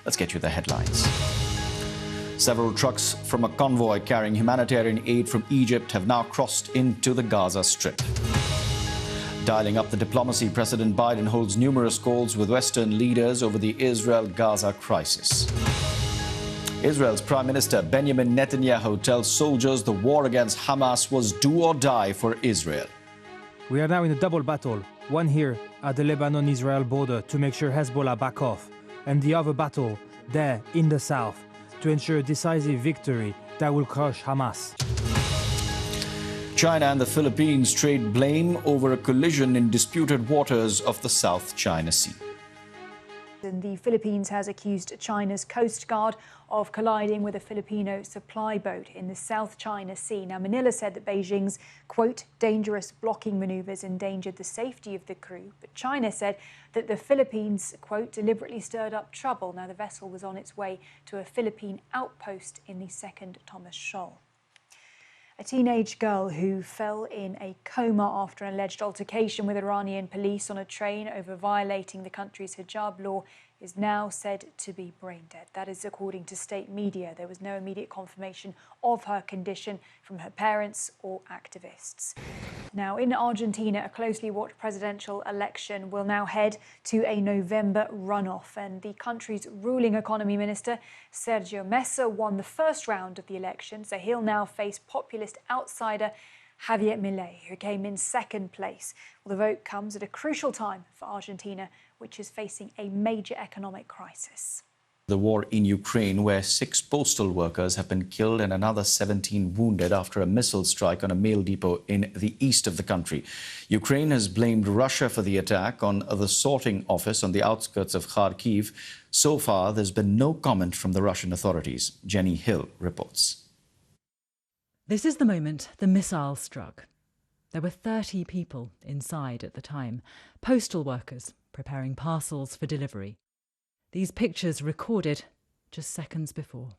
Let's get you the headlines. Several trucks from a convoy carrying humanitarian aid from Egypt have now crossed into the Gaza Strip. Dialing up the diplomacy, President Biden holds numerous calls with Western leaders over the Israel-Gaza crisis. Israel's Prime Minister Benjamin Netanyahu tells soldiers the war against Hamas was do or die for Israel. We are now in a double battle, one here at the Lebanon-Israel border to make sure Hezbollah back off, and the other battle there in the south to ensure a decisive victory that will crush Hamas. China and the Philippines trade blame over a collision in disputed waters of the South China Sea. And the Philippines has accused China's Coast Guard of colliding with a Filipino supply boat in the South China Sea. Now, Manila said that Beijing's, quote, dangerous blocking maneuvers endangered the safety of the crew. But China said that the Philippines, quote, deliberately stirred up trouble. Now, the vessel was on its way to a Philippine outpost in the Second Thomas Shoal. A teenage girl who fell in a coma after an alleged altercation with Iranian police on a train over violating the country's hijab law is now said to be brain dead. That is according to state media. There was no immediate confirmation of her condition from her parents or activists. Now, in Argentina, a closely watched presidential election will now head to a November runoff. And the country's ruling economy minister, Sergio Massa, won the first round of the election. So he'll now face populist outsider Javier Milei, who came in second place. Well, the vote comes at a crucial time for Argentina, which is facing a major economic crisis. The war in Ukraine, where 6 postal workers have been killed and another 17 wounded after a missile strike on a mail depot in the east of the country. Ukraine has blamed Russia for the attack on the sorting office on the outskirts of Kharkiv. So far, there's been no comment from the Russian authorities. Jenny Hill reports. This is the moment the missile struck. There were 30 people inside at the time, postal workers preparing parcels for delivery. These pictures recorded just seconds before.